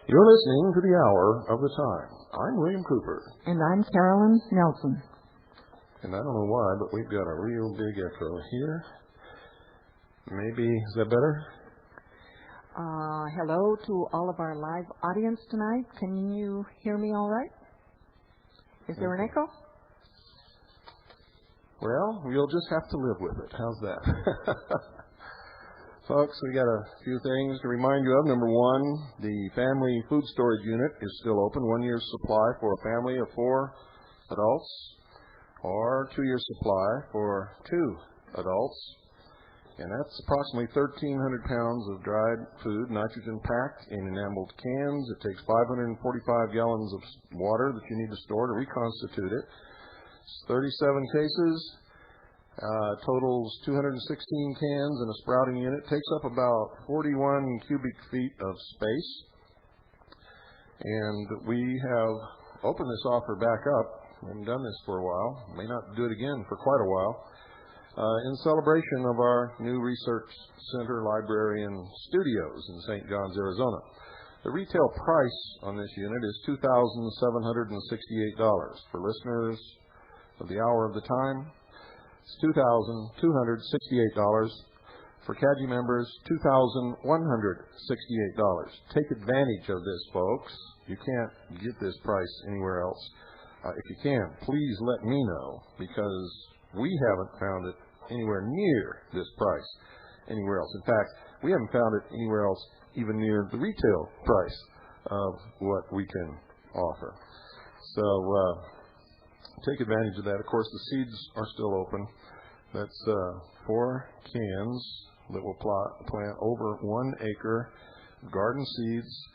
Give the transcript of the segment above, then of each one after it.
You're listening to the Hour of the Time. I'm William Cooper. And I'm Carolyn Nelson. And I don't know why, but we've got a real big echo here. Maybe, is that better? Hello to all of our live audience tonight. Can you hear me all right? Is there an echo? Well, you'll just have to live with it. How's that? Folks, we got a few things to remind you of. Number one, the family food storage unit is still open. 1 year's supply for a family of 4 adults, or 2 years supply for 2 adults. And that's approximately 1,300 pounds of dried food, nitrogen packed in enameled cans. It takes 545 gallons of water that you need to store to reconstitute it. It's 37 cases. Totals 216 cans in a sprouting unit. Takes up about 41 cubic feet of space. And we have opened this offer back up. We haven't done this for a while. May not do it again for quite a while. In celebration of our new research center, library, and studios in St. John's, Arizona. The retail price on this unit is $2,768. For listeners of the Hour of the Time, it's $2,268. For CAGI members, $2,168. Take advantage of this, folks. You can't get this price anywhere else. If you can, please let me know, because we haven't found it anywhere near this price anywhere else. In fact, we haven't found it anywhere else even near the retail price of what we can offer. So take advantage of that. Of course, the seeds are still open. That's 4 cans that will plant over 1 acre garden seeds.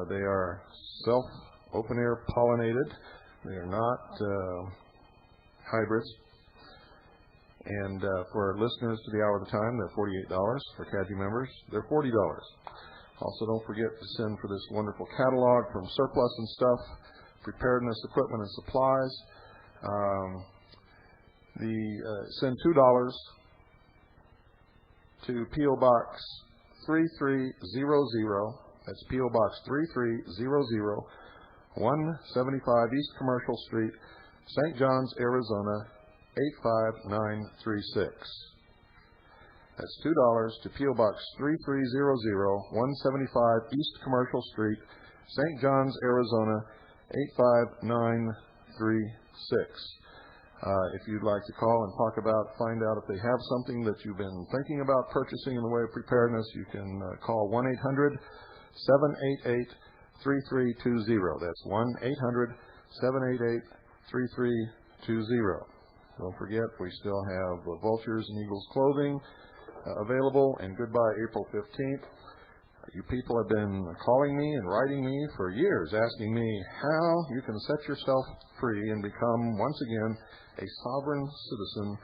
They are self-open-air pollinated. They are not hybrids. And for listeners to the Hour of the Time, they're $48. For CAGI members, they're $40. Also, don't forget to send for this wonderful catalog from Surplus and Stuff, Preparedness Equipment and Supplies. Send $2 to P.O. Box 3300. That's P.O. Box 3300, 175 East Commercial Street, St. John's, Arizona, 85936. That's $2 to P.O. Box 3300, 175 East Commercial Street, St. John's, Arizona, 85936. If you'd like to call and find out if they have something that you've been thinking about purchasing in the way of preparedness, you can call 1-800-788-3320. That's 1-800-788-3320. Don't forget, we still have Vultures and Eagles clothing available, and goodbye April 15th. You people have been calling me and writing me for years, asking me how you can set yourself free and become, once again, a sovereign citizen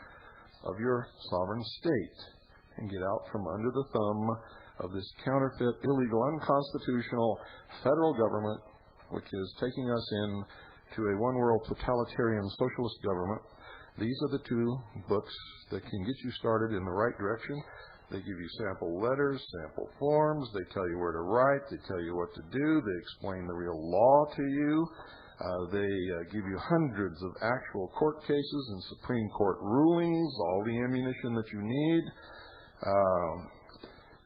of your sovereign state and get out from under the thumb of this counterfeit, illegal, unconstitutional federal government, which is taking us into a one-world totalitarian socialist government. These are the 2 books that can get you started in the right direction. They give you sample letters, sample forms. They tell you where to write. They tell you what to do. They explain the real law to you. They give you hundreds of actual court cases and Supreme Court rulings, all the ammunition that you need.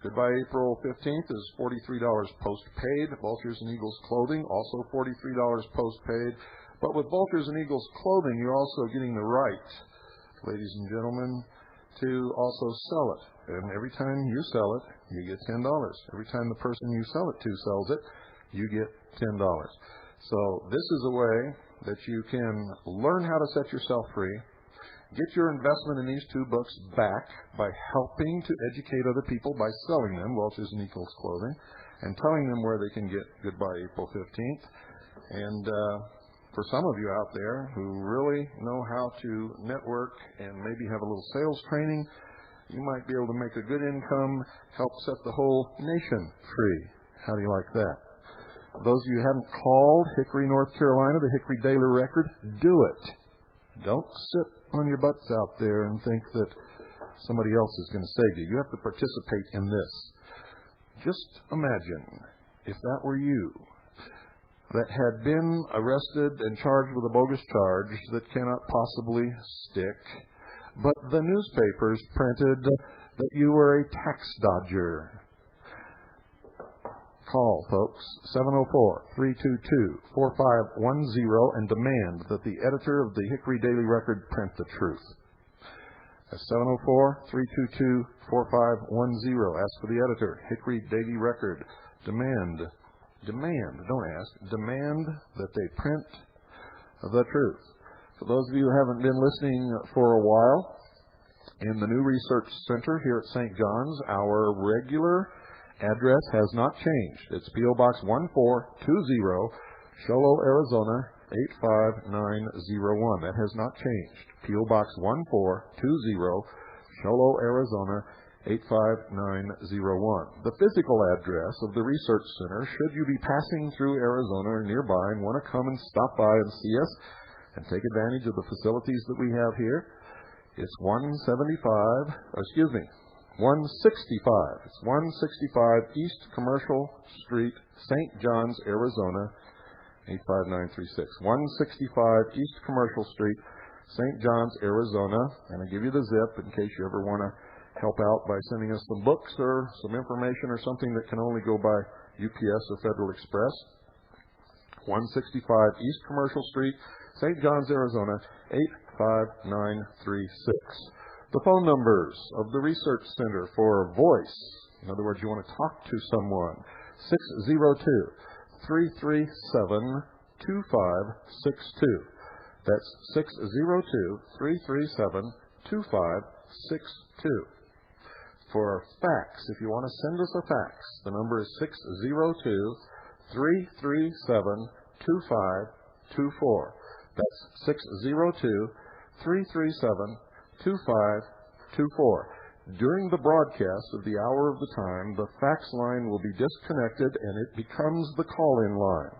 Goodbye April 15th is $43 post-paid. Vultures and Eagles clothing, also $43 post-paid. But with Vultures and Eagles clothing, you're also getting the right, ladies and gentlemen, to also sell it. And every time you sell it, you get $10. Every time the person you sell it to sells it, you get $10. So this is a way that you can learn how to set yourself free, get your investment in these 2 books back by helping to educate other people by selling them, Vultures and Eagles clothing, and telling them where they can get Goodbye April 15th. And for some of you out there who really know how to network and maybe have a little sales training, you might be able to make a good income, help set the whole nation free. How do you like that? Those of you who haven't called Hickory, North Carolina, the Hickory Daily Record, do it. Don't sit on your butts out there and think that somebody else is going to save you. You have to participate in this. Just imagine if that were you that had been arrested and charged with a bogus charge that cannot possibly stick, but the newspapers printed that you were a tax dodger. Call, folks, 704-322-4510 and demand that the editor of the Hickory Daily Record print the truth. That's 704-322-4510. Ask for the editor, Hickory Daily Record. Demand, don't ask, demand that they print the truth. For those of you who haven't been listening for a while, in the new research center here at St. John's, our regular address has not changed. It's P.O. Box 1420, Show Low, Arizona 85901. That has not changed. P.O. Box 1420, Show Low, Arizona 85901. The physical address of the research center, should you be passing through Arizona or nearby and want to come and stop by and see us and take advantage of the facilities that we have here, it's 165. It's 165 East Commercial Street, St. John's, Arizona, 85936. 165 East Commercial Street, St. John's, Arizona. And I give you the zip in case you ever want to help out by sending us some books or some information or something that can only go by UPS or Federal Express. 165 East Commercial Street, St. John's, Arizona, 85936. The phone numbers of the Research Center for voice, in other words, you want to talk to someone, 602-337-2562. That's 602-337-2562. For fax, if you want to send us a fax, the number is 602-337-2524. That's 602-337-2524. During the broadcast of the hour of the time, the fax line will be disconnected and it becomes the call-in line.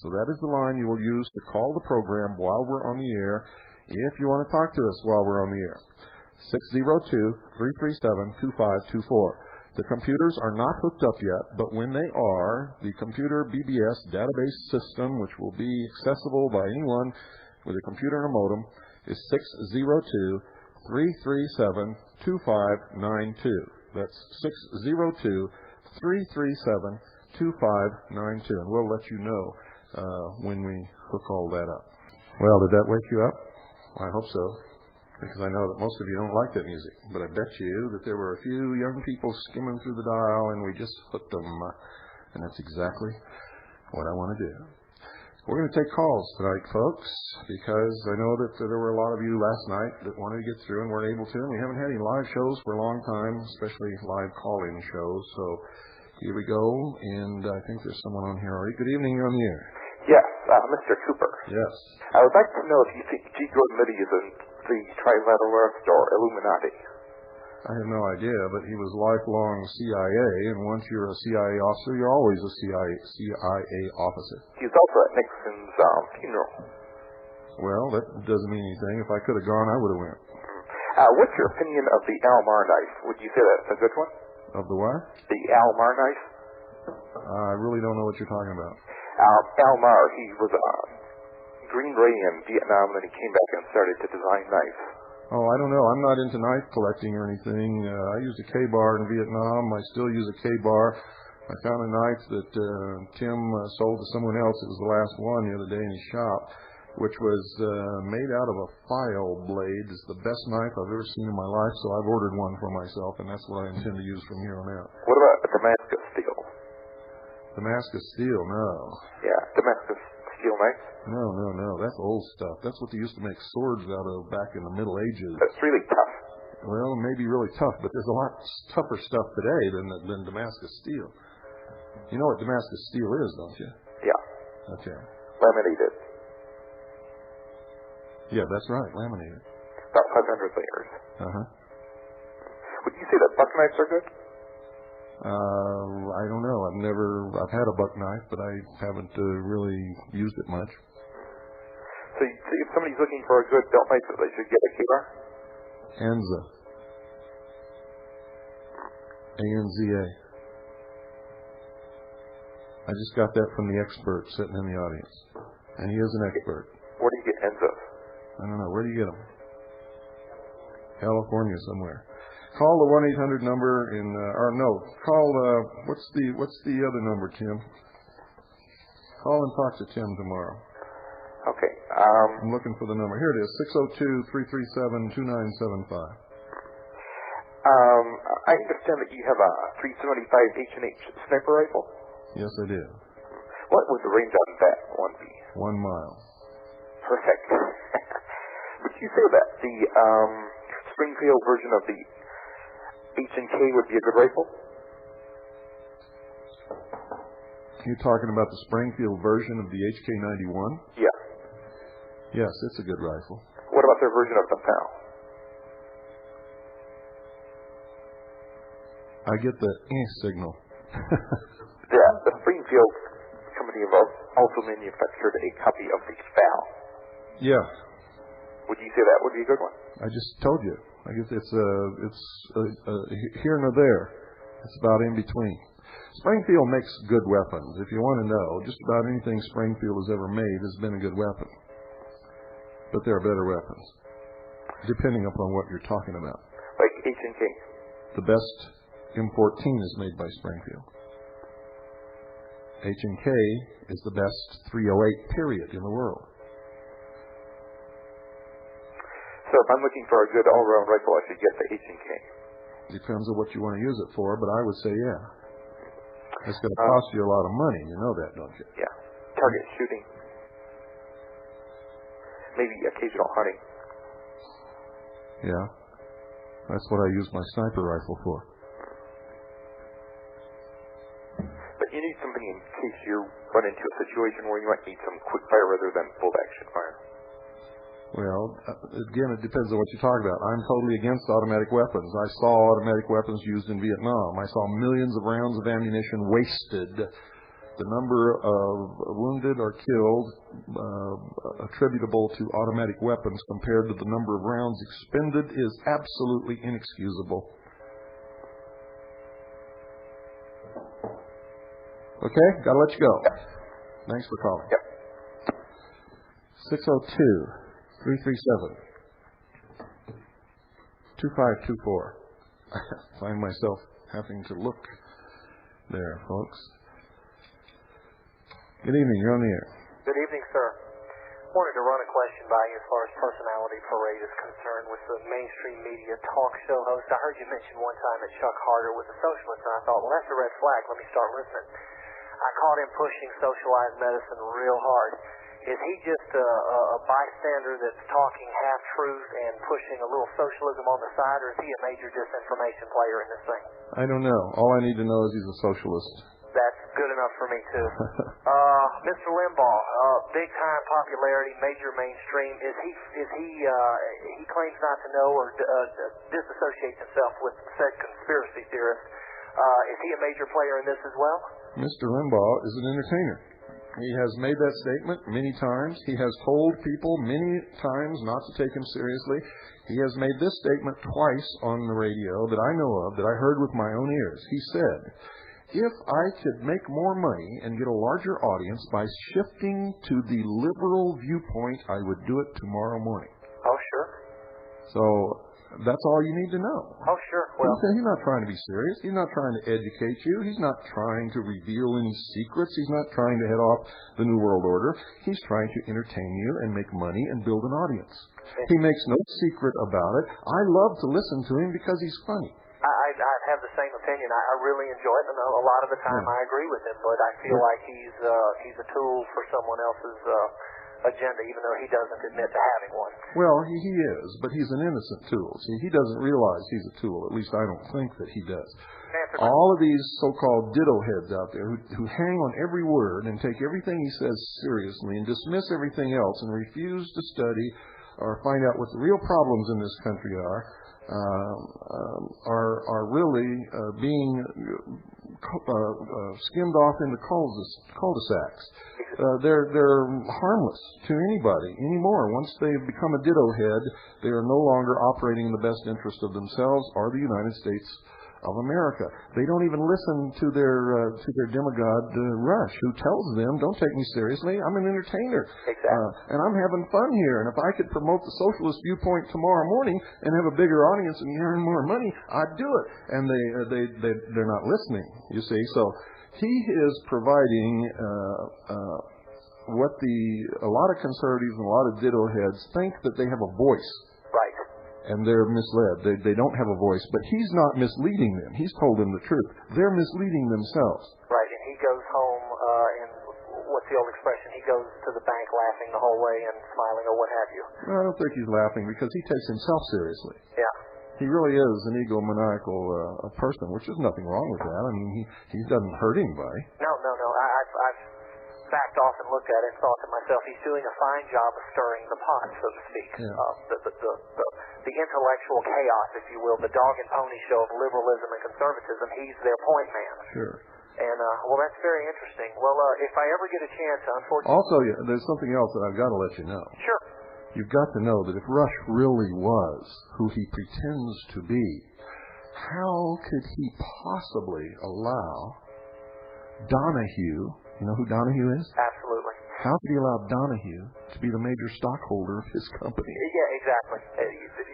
So that is the line you will use to call the program while we're on the air if you want to talk to us while we're on the air. 602-337-2524. The computers are not hooked up yet, but when they are, the computer BBS database system, which will be accessible by anyone with a computer and a modem, is 602-337-2592. That's 602-337-2592. And we'll let you know when we hook all that up. Well, did that wake you up? I hope so, because I know that most of you don't like that music. But I bet you that there were a few young people skimming through the dial and we just hooked them. And that's exactly what I want to do. We're going to take calls tonight, folks, because I know that there were a lot of you last night that wanted to get through and weren't able to. And we haven't had any live shows for a long time, especially live call-in shows. So here we go, and I think there's someone on here. All right, good evening, you're on the air. Yes, Mr. Cooper. Yes. I would like to know if you think G. Gordon Liddy is in the Trilateralist or Illuminati. I have no idea, but he was lifelong CIA, and once you're a CIA officer, you're always a CIA officer. He was also at Nixon's funeral. Well, that doesn't mean anything. If I could have gone, I would have went. What's your opinion of the Almar knife? Would you say that's a good one? Of the what? The Almar knife? I really don't know what you're talking about. Almar, he was a Green Beret in Vietnam, and then he came back and started to design knives. Oh, I don't know. I'm not into knife collecting or anything. I used a K-bar in Vietnam. I still use a K-bar. I found a knife that Tim sold to someone else. It was the last one the other day in his shop, which was made out of a file blade. It's the best knife I've ever seen in my life, so I've ordered one for myself, and that's what I intend to use from here on out. What about Damascus steel? Damascus steel, no. Yeah, Damascus steel knife? No. That's old stuff. That's what they used to make swords out of back in the Middle Ages. That's really tough. Well, maybe really tough, but there's a lot tougher stuff today than Damascus steel. You know what Damascus steel is, don't you? Yeah. Okay. Laminated. Yeah, that's right, laminated. About 500 layers. Uh-huh. Would you say that buck knives are good? I don't know. I've had a buck knife, but I haven't really used it much. So if somebody's looking for a good belt knife, they should get a K-bar? Anza. ANZA. I just got that from the expert sitting in the audience. And he is an expert. Where do you get Enzos? I don't know. Where do you get them? California somewhere. Call the 1-800 number call, what's the other number, Tim? Call and talk to Tim tomorrow. Okay. I'm looking for the number. Here it is, 602-337-2975. I understand that you have a 375 H&H sniper rifle? Yes, I do. What would the range on that one be? 1 mile. Perfect. Would you say that the Springfield version of the H&K would be a good rifle? You're talking about the Springfield version of the HK91? Yeah. Yes, it's a good rifle. What about their version of the PAL? I get the signal. The Springfield company also manufactured a copy of the FAL. Yeah. Would you say that would be a good one? I just told you. I guess it's here nor there. It's about in between. Springfield makes good weapons. If you want to know, just about anything Springfield has ever made has been a good weapon. But there are better weapons, depending upon what you're talking about. Like H&K? The best M14 is made by Springfield. H&K is the best .308 period in the world. So if I'm looking for a good all-round rifle, I should get the H&K. Depends on what you want to use it for, but I would say yeah. It's going to cost you a lot of money. You know that, don't you? Yeah. Target shooting. Maybe occasional hunting. Yeah. That's what I use my sniper rifle for. But you need something in case you run into a situation where you might need some quick fire rather than bolt-action fire. Well, again, it depends on what you talk about. I'm totally against automatic weapons. I saw automatic weapons used in Vietnam. I saw millions of rounds of ammunition wasted. The number of wounded or killed attributable to automatic weapons compared to the number of rounds expended is absolutely inexcusable. Okay? Gotta let you go. Yep. Thanks for calling. Yep. 602-337-2524. I find myself having to look there, folks. Good evening. You're on the air. Good evening, sir. Wanted to run a question by you as far as personality parade is concerned with the mainstream media talk show host. I heard you mention one time that Chuck Harder was a socialist, and I thought, well, that's a red flag. Let me start listening. I caught him pushing socialized medicine real hard. Is he just a bystander that's talking half-truth and pushing a little socialism on the side, or is he a major disinformation player in this thing? I don't know. All I need to know is he's a socialist. That's good enough for me, too. Mr. Limbaugh, big-time popularity, major mainstream. He claims not to know or disassociates himself with said conspiracy theorist. Is he a major player in this as well? Mr. Limbaugh is an entertainer. He has made that statement many times. He has told people many times not to take him seriously. He has made this statement twice on the radio that I know of, that I heard with my own ears. He said, if I could make more money and get a larger audience by shifting to the liberal viewpoint, I would do it tomorrow morning. Oh, sure. So that's all you need to know. Oh, sure. Well, he's not trying to be serious. He's not trying to educate you. He's not trying to reveal any secrets. He's not trying to head off the New World Order. He's trying to entertain you and make money and build an audience. He makes no secret about it. I love to listen to him because he's funny. I have the same opinion. I really enjoy it, and a lot of the time I agree with him, but I feel like he's a tool for someone else's agenda, even though he doesn't admit to having one. Well, he is, but he's an innocent tool. See, he doesn't realize he's a tool. At least I don't think that he does. All of these so-called ditto heads out there who hang on every word and take everything he says seriously and dismiss everything else and refuse to study or find out what the real problems in this country are really being skimmed off into cul-de-sacs. They're harmless to anybody anymore. Once they've become a ditto head, they are no longer operating in the best interest of themselves or the United States of America. They don't even listen to their demagogue Rush, who tells them, "Don't take me seriously. I'm an entertainer, Exactly. and I'm having fun here. And if I could promote the socialist viewpoint tomorrow morning and have a bigger audience and earn more money, I'd do it." And they're not listening. You see, so he is providing what a lot of conservatives and a lot of ditto heads think that they have a voice. Right. And they're misled. They don't have a voice. But he's not misleading them. He's told them the truth. They're misleading themselves. Right, and he goes home, and what's the old expression? He goes to the bank laughing the whole way and smiling or what have you. Well, I don't think he's laughing because he takes himself seriously. Yeah. He really is an egomaniacal person, which is nothing wrong with that. I mean, he doesn't hurt anybody. No. I've backed off and looked at it and thought to myself, he's doing a fine job of stirring the pot, so to speak. Yeah. The intellectual chaos, if you will, the dog and pony show of liberalism and conservatism, he's their point man. Sure. And, well, that's very interesting. Well, if I ever get a chance, unfortunately... Also, there's something else that I've got to let you know. Sure. You've got to know that if Rush really was who he pretends to be, how could he possibly allow Donahue, you know who Donahue is? Absolutely. How could he allow Donahue to be the major stockholder of his company? Yeah, exactly.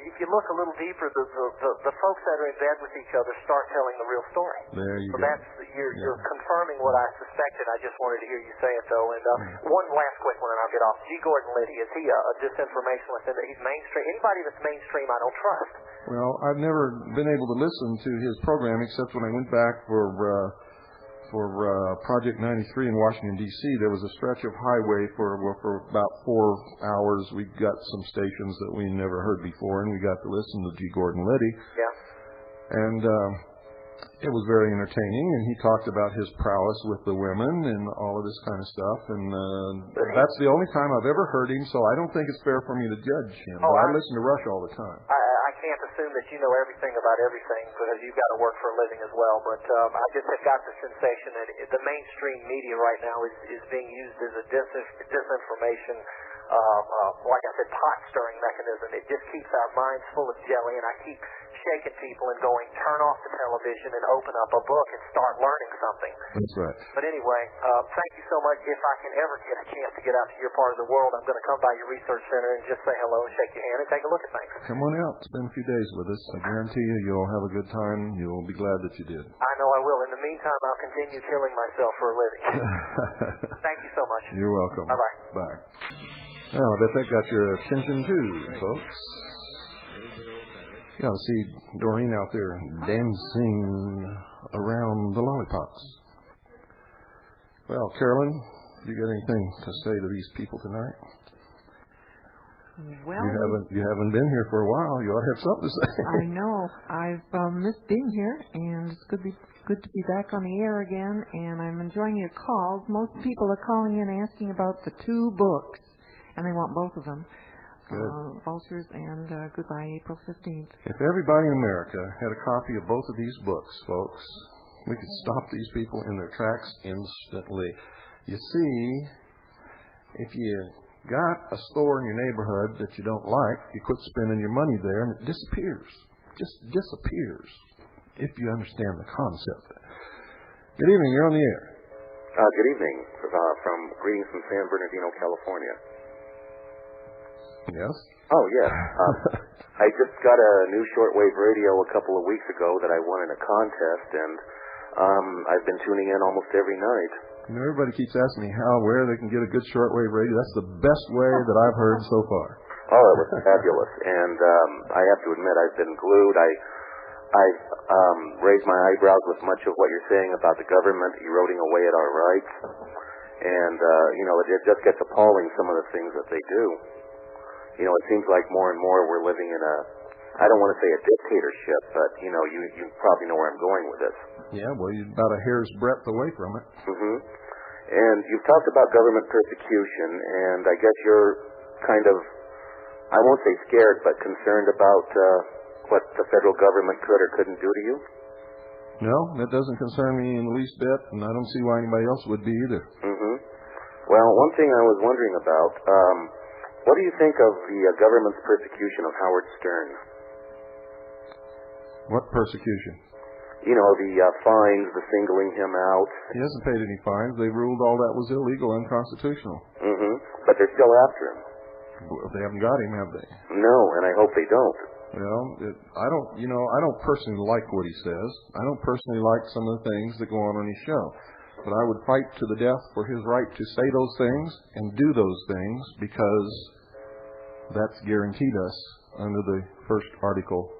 If you look a little deeper, the folks that are in bed with each other start telling the real story. There you so go. You're confirming what I suspected. I just wanted to hear you say it, though. And one last quick one, and I'll get off. G. Gordon Liddy, is he a disinformationalist? He's mainstream. Anybody that's mainstream, I don't trust. Well, I've never been able to listen to his program except when I went back for Project 93 in Washington, D.C. There was a stretch of highway for about 4 hours. We got some stations that we never heard before, and we got to listen to G. Gordon Liddy. Yeah. And it was very entertaining, and he talked about his prowess with the women and all of this kind of stuff. And that's the only time I've ever heard him, so I don't think it's fair for me to judge him. But I listen to Rush all the time. I can't assume that you know everything about everything because you've got to work for a living as well. But I just have got the sensation that the mainstream media right now is being used as a disinformation, like I said, pot-stirring mechanism. It just keeps our minds full of jelly, and I keep shaking people and going, turn off the television and open up a book and start learning something. That's right. But anyway, thank you so much. If I can ever get a chance to get out to your part of the world, I'm going to come by your research center and just say hello and shake your hand and take a look at things. Come on out. Spend a few days with us. I guarantee you'll have a good time. You'll be glad that you did. I know I will. In the meantime, I'll continue killing myself for a living. Thank you so much. You're welcome. Bye-bye. Bye. Well, I bet that got your attention too, folks. You ought to see Doreen out there dancing around the lollipops. Well, Carolyn, you got anything to say to these people tonight? Well, you haven't been here for a while. You ought to have something to say. I know. I've missed being here, and it's good to be back on the air again. And I'm enjoying your calls. Most people are calling in asking about the 2 books, and they want both of them. Vultures and Goodbye April 15th. If everybody in America had a copy of both of these books, folks, we could stop these people in their tracks instantly. You see, if you got a store in your neighborhood that you don't like, you quit spending your money there and it disappears. Just disappears, if you understand the concept. Good evening, you're on the air. Good evening. Greetings from San Bernardino, California. Yes? Oh, yes. I just got a new shortwave radio a couple of weeks ago that I won in a contest, and I've been tuning in almost every night. You know, everybody keeps asking me where they can get a good shortwave radio. That's the best way that I've heard so far. Oh, it was fabulous. And I have to admit, I've been glued. I've raised my eyebrows with much of what you're saying about the government eroding away at our rights. And, it just gets appalling, some of the things that they do. You know, it seems like more and more we're living in I don't want to say a dictatorship, but, you probably know where I'm going with this. Yeah, well, you're about a hair's breadth away from it. Mm-hmm. And you've talked about government persecution, and I guess you're kind of, I won't say scared, but concerned about what the federal government could or couldn't do to you? No, that doesn't concern me in the least bit, and I don't see why anybody else would be either. Mm-hmm. Well, one thing I was wondering about, what do you think of the government's persecution of Howard Stern? What persecution? the fines, the singling him out. He hasn't paid any fines. They ruled all that was illegal, unconstitutional. But they're still after him. They haven't got him, have they? No, and I hope they don't. Well, I don't personally like what he says. I don't personally like some of the things that go on his show. But I would fight to the death for his right to say those things and do those things, because that's guaranteed us under the first article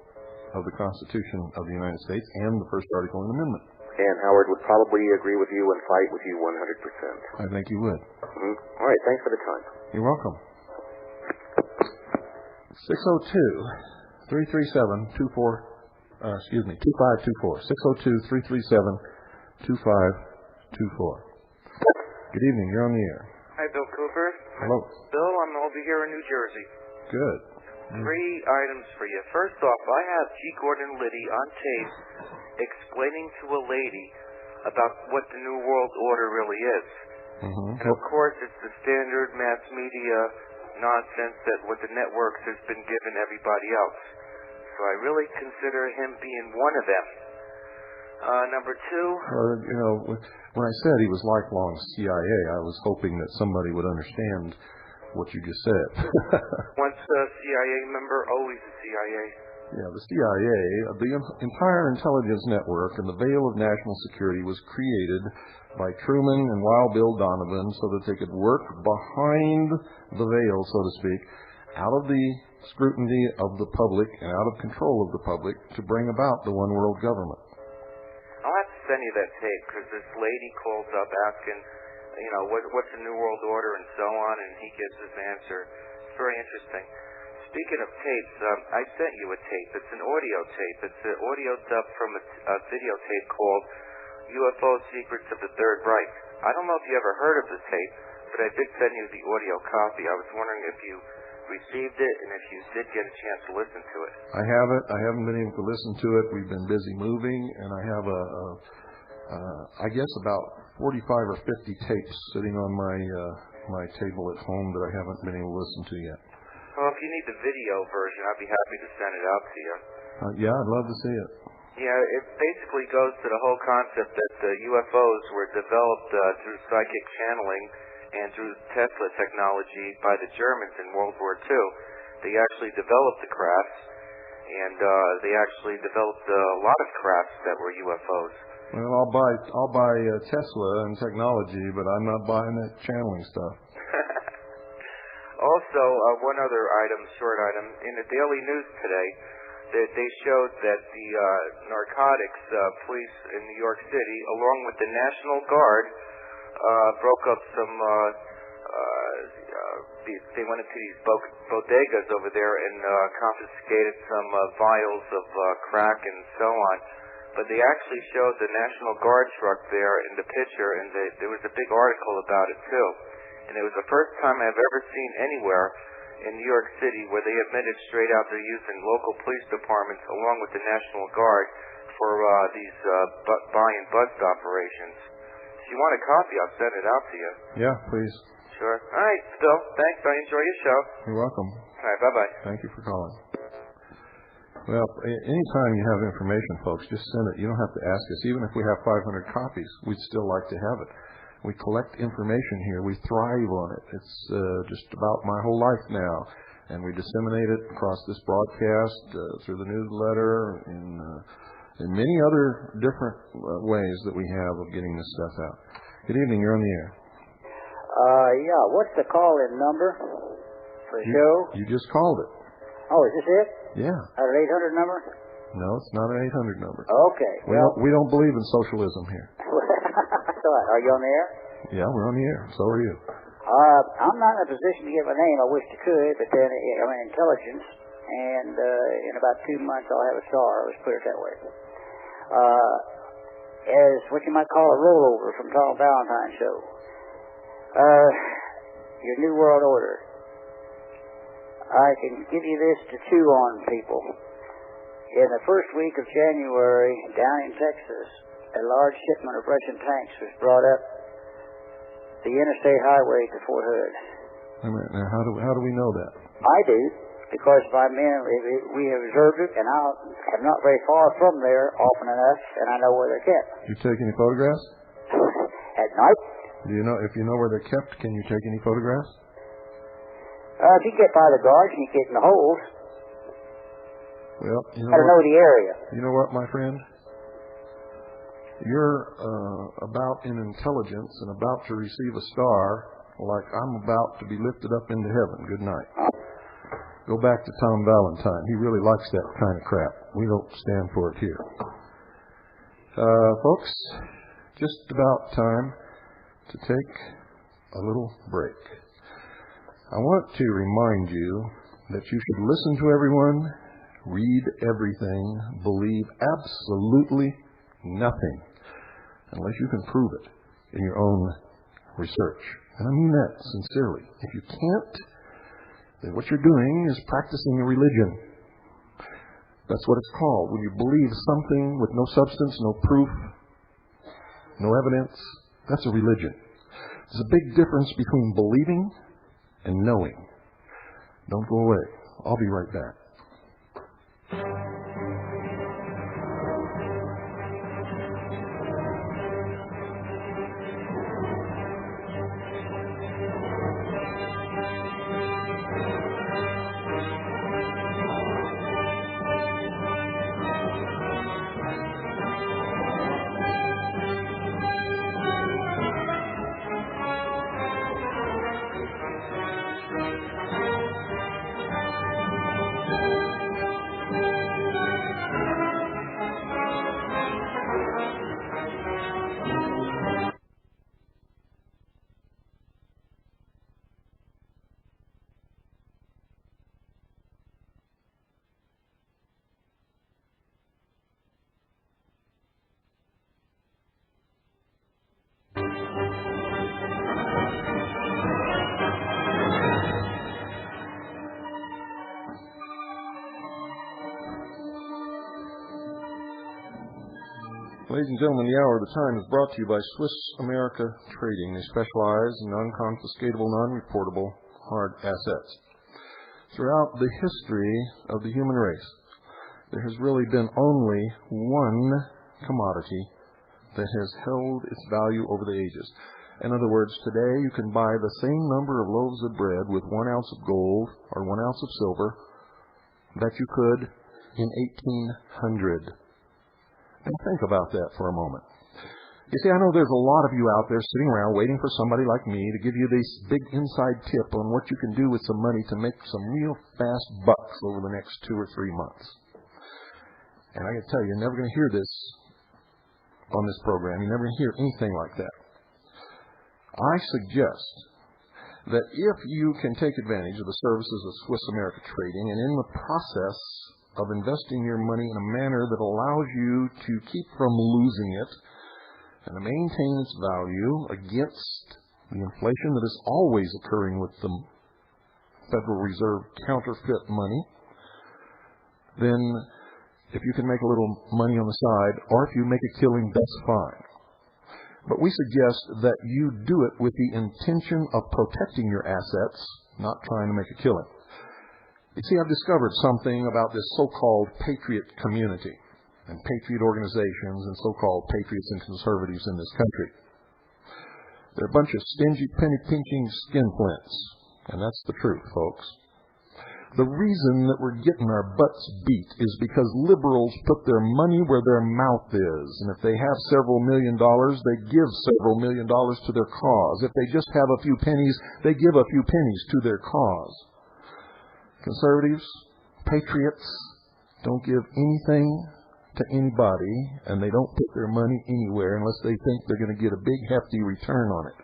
of the Constitution of the United States and the first article in the amendment. And Howard would probably agree with you and fight with you 100%. I think you would. All right, thanks for the time. You're welcome. 602-337-2524. 602-337-2524. Good evening. You're on the air. Hi, Bill Cooper. Hello. Bill, I'm over here in New Jersey. Good. 3 items for you. First off, I have G. Gordon Liddy on tape explaining to a lady about what the New World Order really is. And of course, it's the standard mass media nonsense that what the networks has been giving everybody else. So I really consider him being one of them. Number 2. When I said he was lifelong CIA, I was hoping that somebody would understand what you just said. Once a CIA member, always a CIA. Yeah, the CIA, the entire intelligence network and the veil of national security was created by Truman and Wild Bill Donovan so that they could work behind the veil, so to speak, out of the scrutiny of the public and out of control of the public to bring about the one world government. I'll have to send you that tape, because this lady calls up asking, what's the New World Order and so on, and he gives his answer. It's very interesting. Speaking of tapes, I sent you a tape. It's an audio tape. It's an audio dub from a videotape called UFO Secrets of the Third Reich. I don't know if you ever heard of the tape, but I did send you the audio copy. I was wondering if you received it and if you did get a chance to listen to it. I haven't. I haven't been able to listen to it. We've been busy moving, and I have I guess about 45 or 50 tapes sitting on my table at home that I haven't been able to listen to yet. Well, if you need the video version, I'd be happy to send it out to you. Yeah, I'd love to see it. Yeah, it basically goes to the whole concept that the UFOs were developed through psychic channeling and through Tesla technology by the Germans in World War II. They actually developed the crafts, and they actually developed a lot of crafts that were UFOs. Well, I'll buy Tesla and technology, but I'm not buying that channeling stuff. Also, one other short item, in the Daily News today, they showed that the narcotics police in New York City, along with the National Guard, broke up some, they went into these bodegas over there and confiscated some vials of crack and so on. But they actually showed the National Guard truck there in the picture, and there was a big article about it too. And it was the first time I've ever seen anywhere in New York City where they admitted straight out they're using local police departments along with the National Guard for these buy and bust operations. If you want a copy, I'll send it out to you. Yeah, please. Sure. All right, Bill. Thanks. I enjoy your show. You're welcome. All right, bye-bye. Thank you for calling. Well, anytime you have information, folks, just send it. You don't have to ask us. Even if we have 500 copies, we'd still like to have it. We collect information here. We thrive on it. It's just about my whole life now. And we disseminate it across this broadcast, through the newsletter, in many other different ways that we have of getting this stuff out. Good evening. You're on the air. Yeah. What's the call-in number for the show? You just called it. Oh, is this it? Yeah. An 800 number? No, it's not an 800 number. Okay. We don't believe in socialism here. Are you on the air? Yeah, we're on the air. So are you. I'm not in a position to give a name. I wish I could, but then I'm in intelligence, and in about 2 months I'll have a star. Let's put it that way. As what you might call a rollover from Tom Valentine's show. Your New World Order. I can give you this to chew on, people. In the first week of January, down in Texas, a large shipment of Russian tanks was brought up the interstate highway to Fort Hood. Wait a minute. Now, how do we know that? I do. because we have observed it, and I am not very far from there often enough, and I know where they're kept. You take any photographs? At night? Do you know if you know where they're kept? Can you take any photographs? If you get by the guards, you get in the holes. Well, you know I don't know the area. You know what, my friend? You're about in intelligence and about to receive a star, like I'm about to be lifted up into heaven. Good night. Go back to Tom Valentine. He really likes that kind of crap. We don't stand for it here. Folks, just about time to take a little break. I want to remind you that you should listen to everyone, read everything, believe absolutely nothing unless you can prove it in your own research. And I mean that sincerely. If you can't, then what you're doing is practicing a religion. That's what it's called. When you believe something with no substance, no proof, no evidence, that's a religion. There's a big difference between believing and knowing. Don't go away. I'll be right back. Ladies and gentlemen, the hour of the time is brought to you by Swiss America Trading. They specialize in non-confiscatable, non-reportable hard assets. Throughout the history of the human race, there has really been only one commodity that has held its value over the ages. In other words, today you can buy the same number of loaves of bread with 1 ounce of gold or 1 ounce of silver that you could in 1800. And think about that for a moment. You see, I know there's a lot of you out there sitting around waiting for somebody like me to give you this big inside tip on what you can do with some money to make some real fast bucks over the next 2 or 3 months. And I can tell you, you're never going to hear this on this program. You're never going to hear anything like that. I suggest that if you can take advantage of the services of Swiss America Trading, and in the process of investing your money in a manner that allows you to keep from losing it and to maintain its value against the inflation that is always occurring with the Federal Reserve counterfeit money, then if you can make a little money on the side, or if you make a killing, that's fine. But we suggest that you do it with the intention of protecting your assets, not trying to make a killing. You see, I've discovered something about this so-called patriot community and patriot organizations and so-called patriots and conservatives in this country. They're a bunch of stingy, penny-pinching skinflints, and that's the truth, folks. The reason that we're getting our butts beat is because liberals put their money where their mouth is, and if they have several $1 million, they give several $1 million to their cause. If they just have a few pennies, they give a few pennies to their cause. Conservatives, patriots, don't give anything to anybody, and they don't put their money anywhere unless they think they're going to get a big, hefty return on it.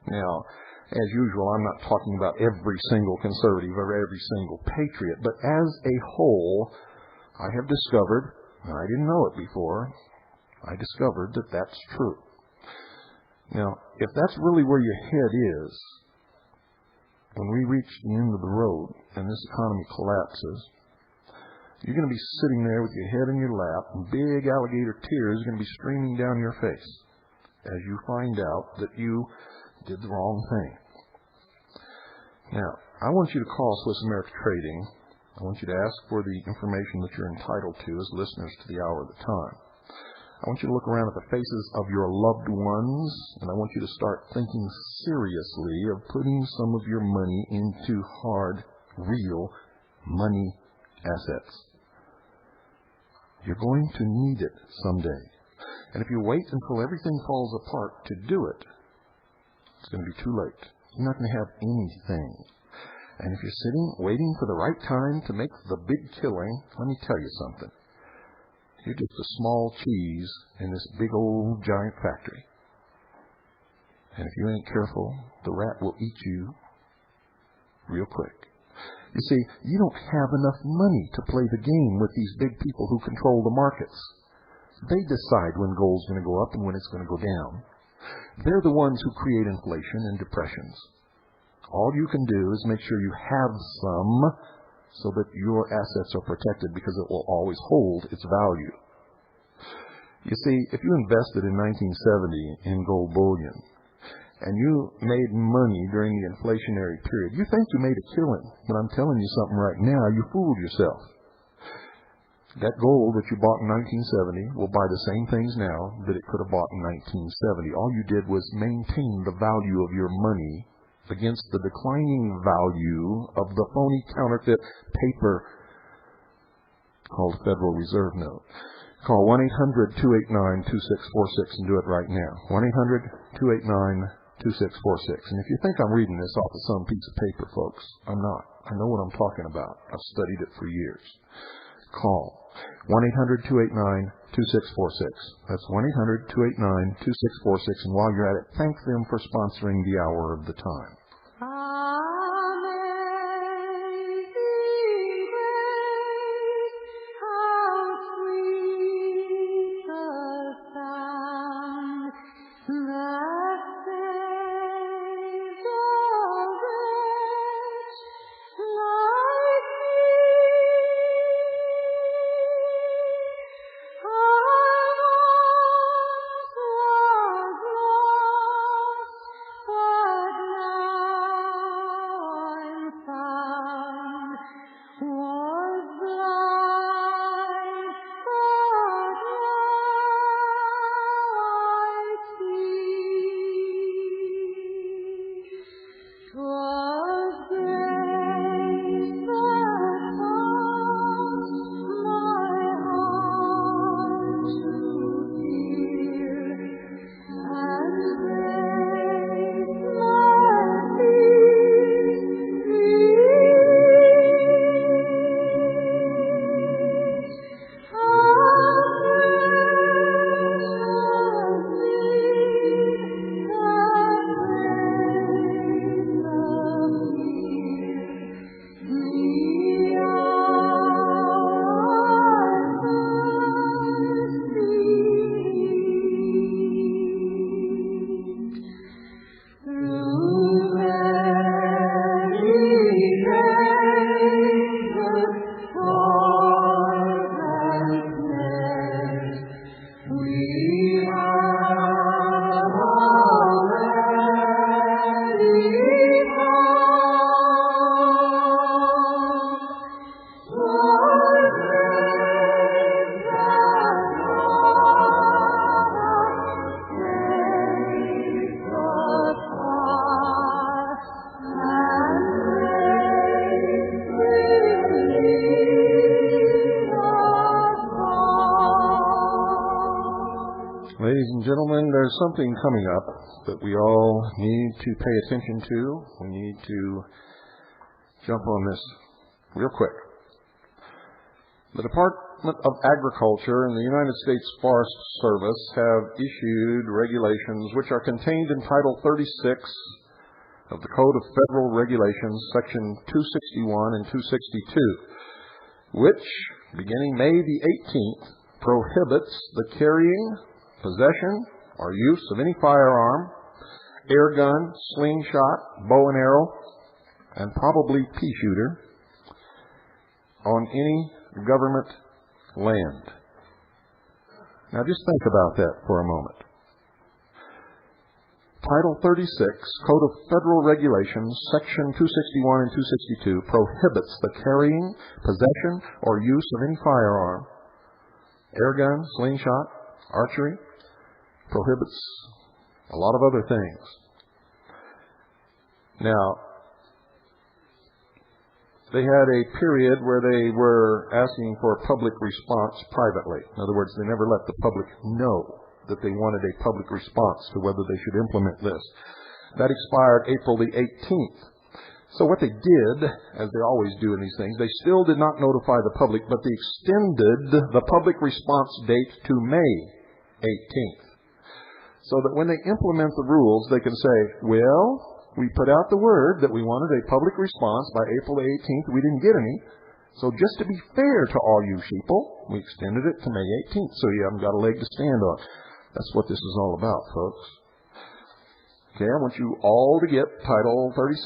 Now, as usual, I'm not talking about every single conservative or every single patriot, but as a whole, I have discovered, and I didn't know it before, I discovered that that's true. Now, if that's really where your head is, when we reach the end of the road and this economy collapses, you're going to be sitting there with your head in your lap and big alligator tears are going to be streaming down your face as you find out that you did the wrong thing. Now, I want you to call Swiss America Trading. I want you to ask for the information that you're entitled to as listeners to the Hour of the Time. I want you to look around at the faces of your loved ones, and I want you to start thinking seriously of putting some of your money into hard, real money assets. You're going to need it someday. And if you wait until everything falls apart to do it, it's going to be too late. You're not going to have anything. And if you're sitting waiting for the right time to make the big killing, let me tell you something. You're just a small cheese in this big old giant factory. And if you ain't careful, the rat will eat you real quick. You see, you don't have enough money to play the game with these big people who control the markets. They decide when gold's going to go up and when it's going to go down. They're the ones who create inflation and depressions. All you can do is make sure you have some so that your assets are protected, because it will always hold its value. You see, if you invested in 1970 in gold bullion and you made money during the inflationary period, you think you made a killing. But I'm telling you something right now, you fooled yourself. That gold that you bought in 1970 will buy the same things now that it could have bought in 1970. All you did was maintain the value of your money against the declining value of the phony counterfeit paper called Federal Reserve note. Call 1-800-289-2646 and do it right now. 1-800-289-2646. And if you think I'm reading this off of some piece of paper, folks, I'm not. I know what I'm talking about. I've studied it for years. Call 1-800-289-2646. That's 1-800-289-2646. And while you're at it, thank them for sponsoring the Hour of the Time. There's something coming up that we all need to pay attention to. We need to jump on this real quick. The Department of Agriculture and the United States Forest Service have issued regulations which are contained in Title 36 of the Code of Federal Regulations, Section 261 and 262, which, beginning May the 18th, prohibits the carrying, possession, or use of any firearm, air gun, slingshot, bow and arrow, and probably pea shooter on any government land. Now just think about that for a moment. Title 36, Code of Federal Regulations, Section 261 and 262, prohibits the carrying, possession, or use of any firearm, air gun, slingshot, archery, prohibits a lot of other things. Now, they had a period where they were asking for public response privately. In other words, they never let the public know that they wanted a public response to whether they should implement this. That expired April the 18th. So what they did, as they always do in these things, they still did not notify the public, but they extended the public response date to May 18th. So that when they implement the rules, they can say, well, we put out the word that we wanted a public response by April the 18th. We didn't get any. So just to be fair to all you sheeple, we extended it to May 18th, so you haven't got a leg to stand on. That's what this is all about, folks. Okay, I want you all to get Title 36,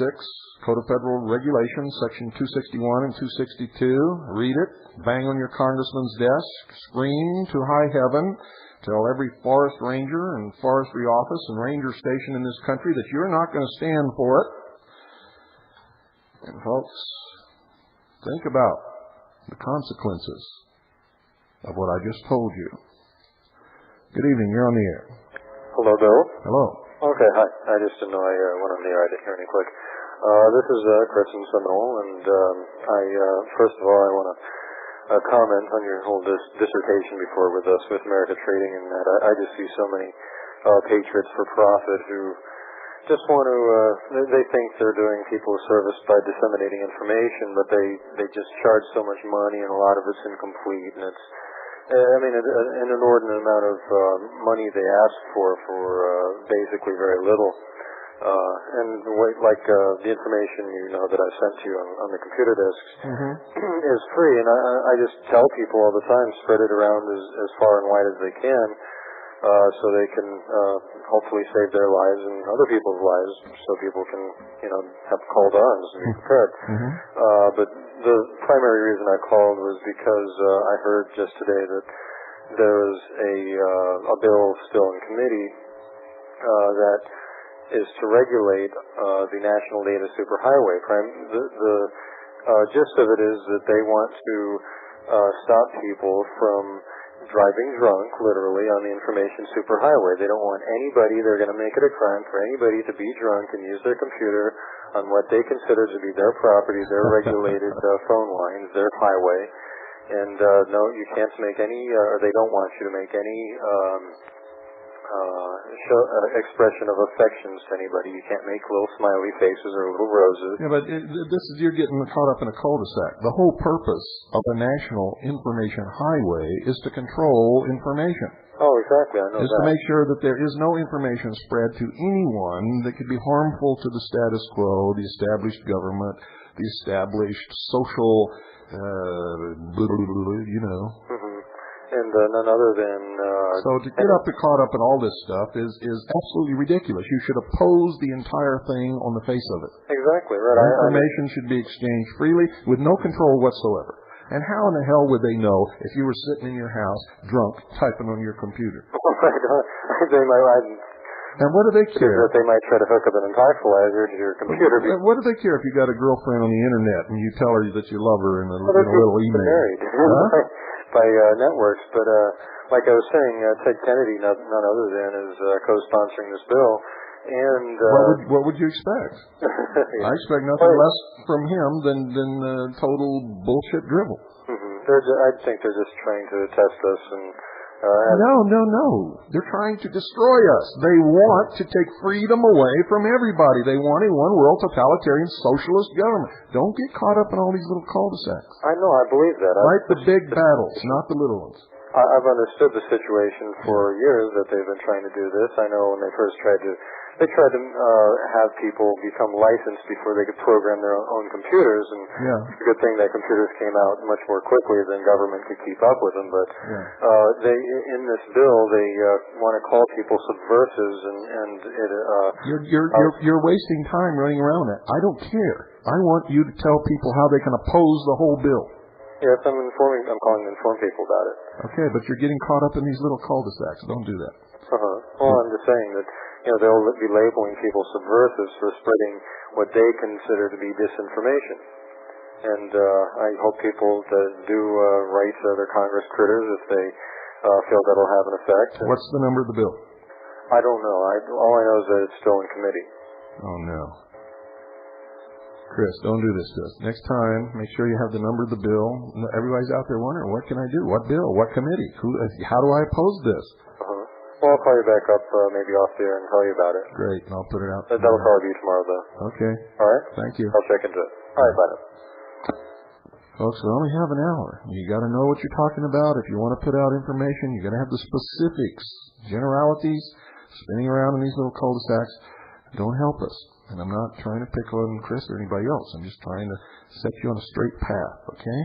Code of Federal Regulations, Section 261 and 262. Read it. Bang on your congressman's desk. Scream to high heaven. Tell every forest ranger and forestry office and ranger station in this country that you're not going to stand for it. And, folks, think about the consequences of what I just told you. Good evening. You're on the air. Hello, Bill. Hello. Okay, hi. I just didn't know I went on the air. I didn't hear any click. This is Chris in Seminole, and first of all, I want to comment on your whole dissertation before with America Trading, and that I just see so many patriots for profit who just want to, they think they're doing people a service by disseminating information, but they just charge so much money, and a lot of it's incomplete, and it's, an inordinate amount of money they ask for basically very little. The information that I sent you on the computer disks is free, and I just tell people all the time, spread it around as far and wide as they can, so they can hopefully save their lives and other people's lives, so people can have called arms and be prepared. But the primary reason I called was because I heard just today that there was a bill still in committee that is to regulate the National Data Superhighway. The gist of it is that they want to stop people from driving drunk, literally, on the information superhighway. They don't want anybody, they're going to make it a crime for anybody to be drunk and use their computer on what they consider to be their property, their regulated phone lines, their highway. And no, you can't make any, or they don't want you to make any expression of affections to anybody. You can't make little smiley faces or little roses. Yeah, but you're getting caught up in a cul-de-sac. The whole purpose of a national information highway is to control information. Oh, exactly. I know is that. To make sure that there is no information spread to anyone that could be harmful to the status quo, the established government, the established social, And none other than... So to get caught up in all this stuff is absolutely ridiculous. You should oppose the entire thing on the face of it. Exactly, right. Information should be exchanged freely with no control whatsoever. And how in the hell would they know if you were sitting in your house drunk typing on your computer? And what do they care? That they might try to hook up an entitleizer to your computer. What do they care if you got a girlfriend on the internet and you tell her that you love her in a little email? Married. Huh? By networks, but like I was saying, Ted Kennedy, none other than, is co-sponsoring this bill. And what would you expect? I expect nothing less from him than total bullshit drivel. I think they're just trying to test us and. No. They're trying to destroy us. They want to take freedom away from everybody. They want a one-world totalitarian socialist government. Don't get caught up in all these little cul-de-sacs. I know, I believe that. Fight the big battles, not the little ones. I've understood the situation for years that they've been trying to do this. I know when they first tried to have people become licensed before they could program their own computers, and it's a good thing that computers came out much more quickly than government could keep up with them. But they, in this bill, they want to call people subversives, and you're wasting time running around that. I don't care. I want you to tell people how they can oppose the whole bill. Yes, I'm calling to inform people about it. Okay, but you're getting caught up in these little cul-de-sacs. Don't do that. Well, I'm just saying that they'll be labeling people subversives for spreading what they consider to be disinformation. And I hope people do write their Congress critters if they feel that'll have an effect. And what's the number of the bill? I don't know. All I know is that it's still in committee. Oh, no. Chris, don't do this to us. Next time, make sure you have the number of the bill. Everybody's out there wondering, what can I do? What bill? What committee? How do I oppose this? Well, I'll call you back up maybe off there and tell you about it. Great, and I'll put it out. That'll probably be tomorrow, though. Okay. All right? Thank you. I'll check into it. All right, bye now. Folks, we only have an hour. You got to know what you're talking about. If you want to put out information, you got to have the specifics. Generalities, spinning around in these little cul-de-sacs, don't help us. And I'm not trying to pick on Chris or anybody else. I'm just trying to set you on a straight path, okay?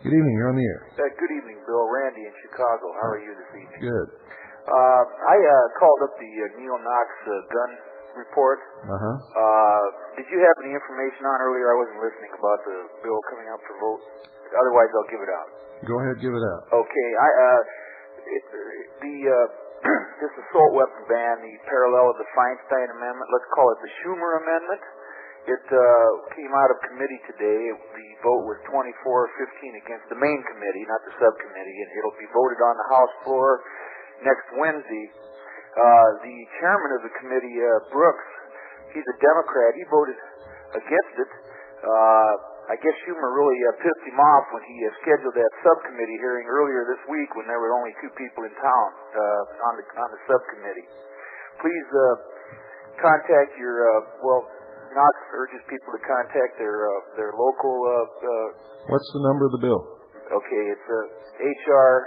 Good evening. You're on the air. Good evening, Bill. Randy in Chicago. How are you this evening? Good. I called up the neo-Knox gun report. Did you have any information on earlier? I wasn't listening about the bill coming up for vote. Otherwise, I'll give it out. Go ahead, give it out. Okay. This assault weapon ban, the parallel of the Feinstein Amendment, let's call it the Schumer Amendment. It came out of committee today. The vote was 24-15 against the main committee, not the subcommittee, and it'll be voted on the House floor next Wednesday. The chairman of the committee, Brooks, he's a Democrat. He voted against it. I guess Schumer really pissed him off when he scheduled that subcommittee hearing earlier this week when there were only 2 people in town on the subcommittee. Please contact your Knox urges people to contact their local. What's the number of the bill? Okay, it's HR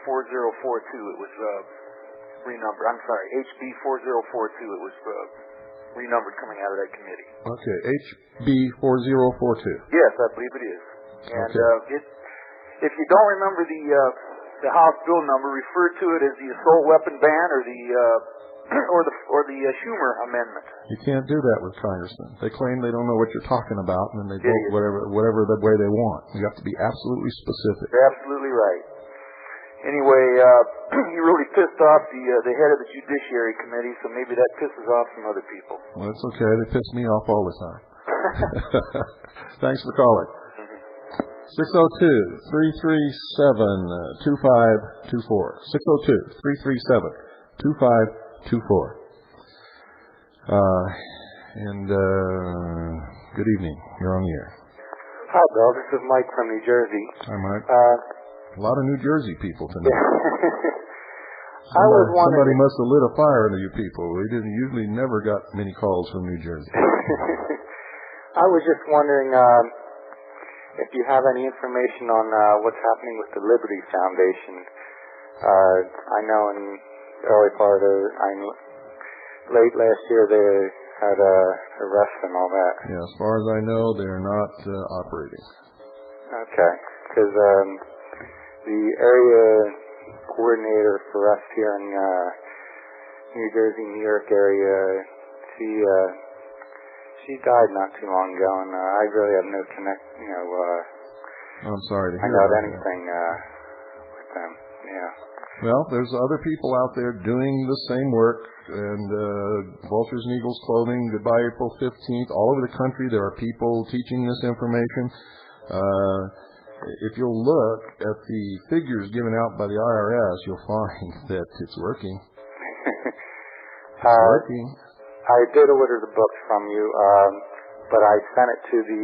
4042. It was renumbered. I'm sorry, HB 4042. It was renumbered coming out of that committee. Okay, HB 4042. Yes, I believe it is. And okay. If you don't remember the House bill number, refer to it as the assault weapon ban or the Schumer amendment. You can't do that with congressmen. They claim they don't know what you're talking about, and then they vote whatever the way they want. You have to be absolutely specific. You're absolutely right. Anyway, he really pissed off the head of the Judiciary Committee, so maybe that pisses off some other people. Well, it's okay. They piss me off all the time. Thanks for calling. 602-337-2524. 602-337-2524. Good evening. You're on the air. Hi, Bill. This is Mike from New Jersey. Hi, Mike. A lot of New Jersey people tonight. I was wondering. Somebody must have lit a fire under you people. We usually never got many calls from New Jersey. I was just wondering if you have any information on what's happening with the Liberty Foundation. I know in the early part of late last year they had arrests and all that. Yeah, as far as I know, they are not operating. Okay, because the area coordinator for us here in New Jersey, New York area, she died not too long ago, and I really have no I'm sorry to hear about that. anything with them. Yeah. Well, there's other people out there doing the same work, and Vultures and Eagles Clothing, Goodbye April 15th, all over the country there are people teaching this information. If you'll look at the figures given out by the IRS, you'll find that it's working. It's working. I did order the books from you, but I sent it to the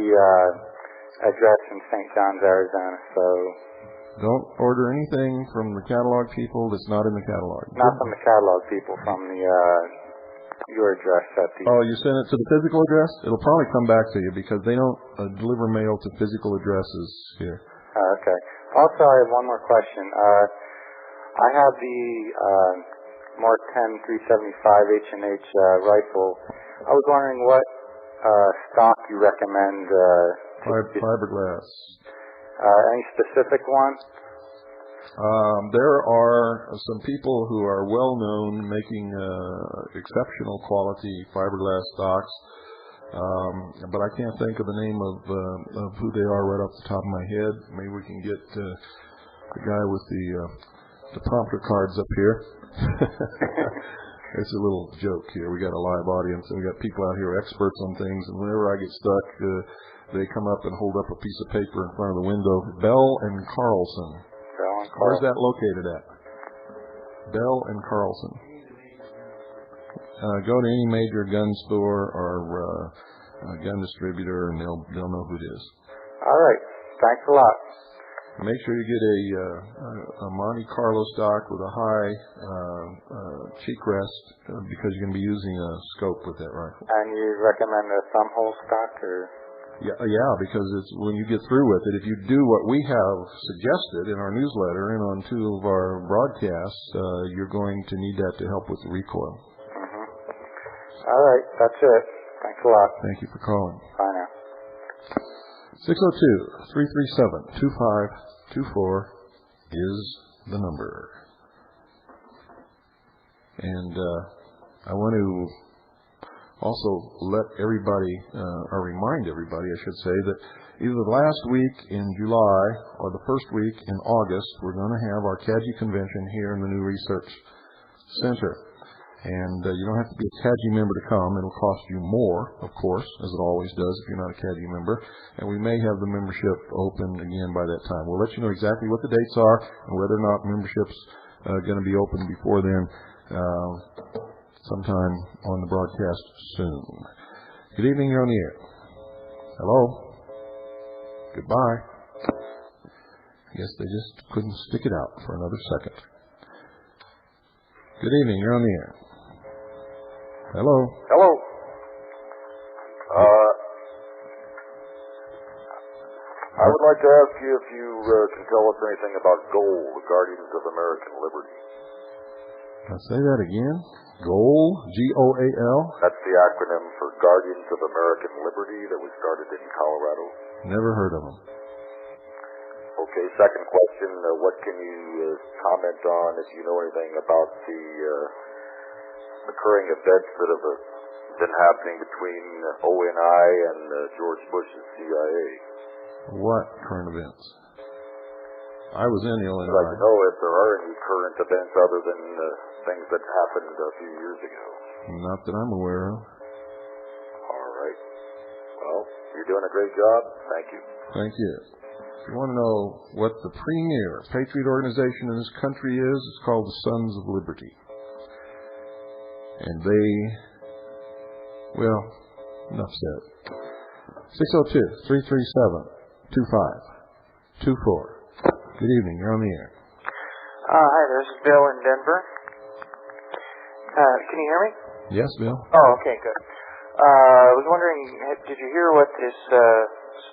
address in St. John's, Arizona, so... Don't order anything from the catalog people that's not in the catalog. Not from the catalog people, from the your address at the... Oh, you sent it to the physical address? It'll probably come back to you because they don't deliver mail to physical addresses here. Okay. Also, I have one more question. I have the Mark 10 375 H&H rifle. I was wondering what stock you recommend. Fiberglass. Any specific one? There are some people who are well known making exceptional quality fiberglass stocks, but I can't think of the name of who they are right off the top of my head. Maybe we can get the guy with the prompter cards up here. It's a little joke here. We got a live audience, and we got people out here experts on things. And whenever I get stuck, they come up and hold up a piece of paper in front of the window. Bell and Carlson. Bell and Carlson. Where's that located at? Bell and Carlson. Go to any major gun store or gun distributor, and they'll know who it is. All right. Thanks a lot. Make sure you get a Monte Carlo stock with a high cheek rest because you're going to be using a scope with that rifle. And you recommend a thumb hole stock, or? Yeah, because it's when you get through with it, if you do what we have suggested in our newsletter and on 2 of our broadcasts, you're going to need that to help with the recoil. All right, that's it. Thanks a lot. Thank you for calling. Bye now. 602-337-2524 is the number. And I want to also let everybody, or remind everybody, I should say, that either the last week in July or the first week in August, we're going to have our CAGI convention here in the new research center. And you don't have to be a CAGI member to come. It'll cost you more, of course, as it always does if you're not a CAGI member. And we may have the membership open again by that time. We'll let you know exactly what the dates are and whether or not membership's going to be open before then, sometime on the broadcast soon. Good evening, you're on the air. Hello? Goodbye. I guess they just couldn't stick it out for another second. Good evening, you're on the air. Hello. Hello. I would like to ask you if you can tell us anything about GOAL, the Guardians of American Liberty. Say that again. GOAL, G-O-A-L. That's the acronym for Guardians of American Liberty that was started in Colorado. Never heard of them. Okay, second question. What can you comment on if you know anything about the occurring events that have been happening between ONI and George Bush's CIA? What current events? I was in Illinois. I'd like to know if there are any current events other than things that happened a few years ago. Not that I'm aware of. All right. Well, you're doing a great job. Thank you. Thank you. If you want to know what the premier patriot organization in this country is, it's called the Sons of Liberty. And they, well, enough said. 602-337-2524. Good evening, you're on the air. Hi, this is Bill in Denver. Can you hear me? Yes, Bill. Oh, okay, good. I was wondering, did you hear what this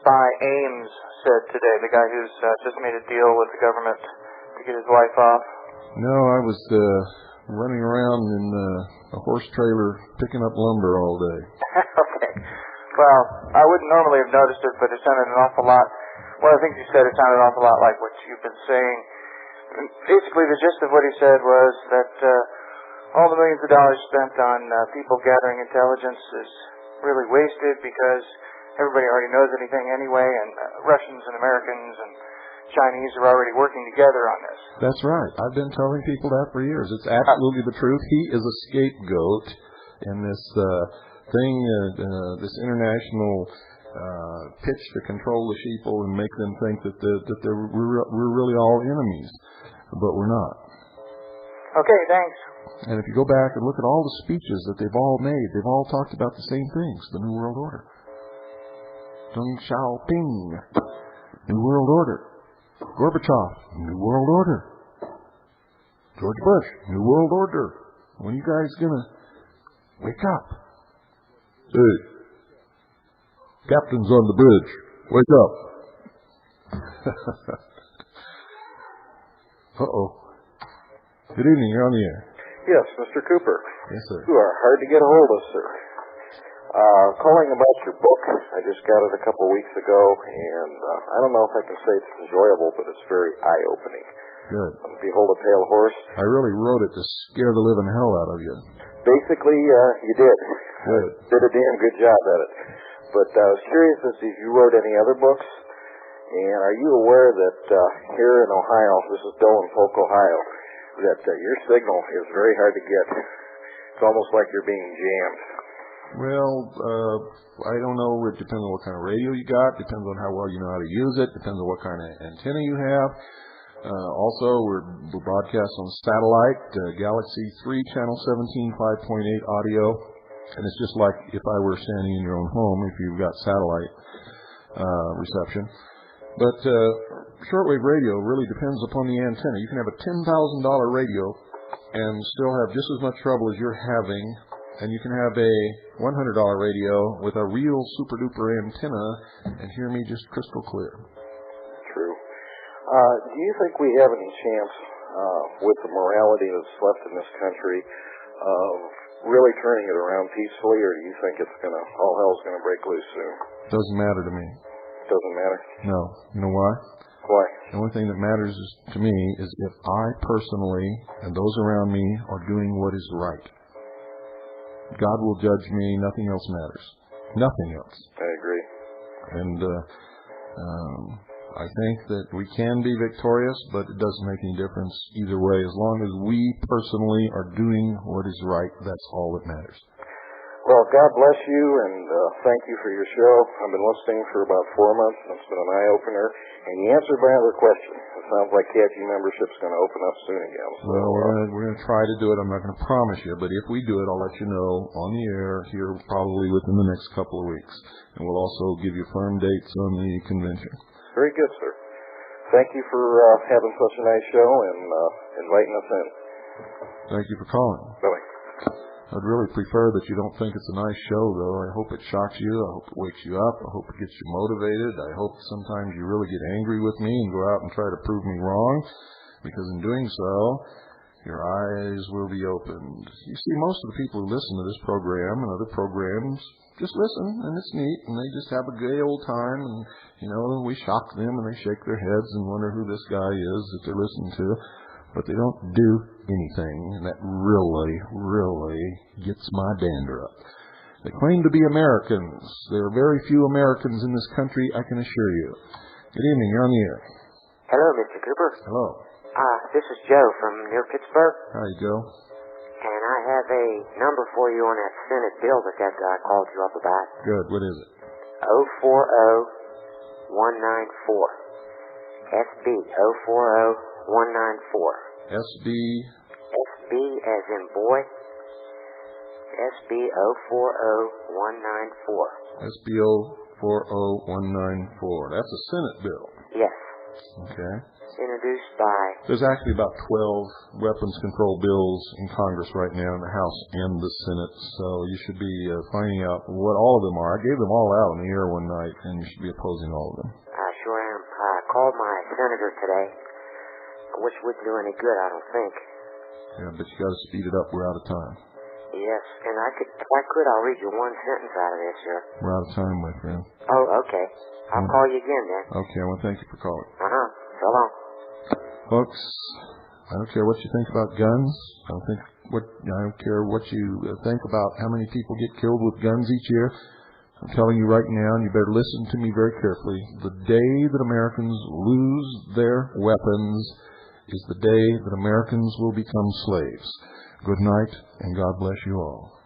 spy Ames said today, the guy who's just made a deal with the government to get his wife off? No, I was running around in a horse trailer picking up lumber all day. Okay. Well, I wouldn't normally have noticed it, but it sounded an awful lot. One of the things he said, it sounded an awful lot like what you've been saying. Basically, the gist of what he said was that all the millions of dollars spent on people gathering intelligence is really wasted because everybody already knows anything anyway, and Russians and Americans and Chinese are already working together on this. That's right. I've been telling people that for years. It's absolutely the truth. He is a scapegoat in this thing, this international pitch to control the sheeple and make them think that we're really all enemies, but we're not. Okay, thanks. And if you go back and look at all the speeches that they've all made, they've all talked about the same things: the New World Order. Deng Xiaoping, New World Order. Gorbachev, New World Order. George Bush, New World Order. When you guys gonna wake up? Hey, captain's on the bridge. Wake up. Uh-oh. Good evening, you're on the air. Yes, Mr. Cooper. Yes, sir. You are hard to get a hold of, sir. Calling about your book. I just got it a couple of weeks ago, and I don't know if I can say it's enjoyable, but it's very eye-opening. Good. Behold a Pale Horse. I really wrote it to scare the living hell out of you. Basically, you did. Good. Did a damn good job at it. But I was curious as to if you wrote any other books, and are you aware that here in Ohio, this is Bill in Polk, Ohio, that your signal is very hard to get. It's almost like you're being jammed. Well, I don't know. It depends on what kind of radio you got. Depends on how well you know how to use it. Depends on what kind of antenna you have. Also, we're broadcast on satellite, Galaxy 3, channel 17, 5.8 audio. And it's just like if I were standing in your own home if you've got satellite reception. But shortwave radio really depends upon the antenna. You can have a $10,000 radio and still have just as much trouble as you're having. And you can have a $100 radio with a real super-duper antenna and hear me just crystal clear. True. Do you think we have any chance, with the morality that's left in this country, of really turning it around peacefully, or do you think it's all hell's gonna break loose soon? Doesn't matter to me. Doesn't matter? No. You know why? Why? The only thing that matters to me is if I personally and those around me are doing what is right. God will judge me. Nothing else matters. Nothing else. I agree. And I think that we can be victorious, but it doesn't make any difference either way. As long as we personally are doing what is right, that's all that matters. Well, God bless you, and thank you for your show. I've been listening for about 4 months, and it's been an eye-opener. And you answered my other question. It sounds like KG membership's going to open up soon again. So, well, we're going to try to do it. I'm not going to promise you, but if we do it, I'll let you know on the air here probably within the next couple of weeks. And we'll also give you firm dates on the convention. Very good, sir. Thank you for having such a nice show and inviting us in. Thank you for calling. Bye-bye. I'd really prefer that you don't think it's a nice show, though. I hope it shocks you. I hope it wakes you up. I hope it gets you motivated. I hope sometimes you really get angry with me and go out and try to prove me wrong, because in doing so, your eyes will be opened. You see, most of the people who listen to this program and other programs just listen, and it's neat, and they just have a gay old time, and, you know, we shock them, and they shake their heads and wonder who this guy is that they're listening to. But they don't do anything, and that really gets my dander up. They claim to be Americans. There are very few Americans in this country, I can assure you. Good evening, you're on the air. Hello, Mr. Cooper. Hello. This is Joe from near Pittsburgh. Hi, Joe. And I have a number for you on that Senate bill that I called you up about. Good, what is it? 040194. SB 040194. SB? SB as in boy. SB 040194. SB 040194. That's a Senate bill. Yes. Okay. Introduced by... There's actually about 12 weapons control bills in Congress right now, in the House and the Senate, so you should be finding out what all of them are. I gave them all out on the air one night, and you should be opposing all of them. I sure am. I called my senator today, which wouldn't do any good, I don't think. Yeah, but you got to speed it up. We're out of time. Yes, and if I could, I'll read you one sentence out of this, sir. We're out of time, my friend. Oh, okay. I'll call you again, then. Okay, well, thank you for calling. Uh-huh. So long. Folks, I don't care what you think about guns. I don't care what you think about how many people get killed with guns each year. I'm telling you right now, and you better listen to me very carefully, the day that Americans lose their weapons is the day that Americans will become slaves. Good night, and God bless you all.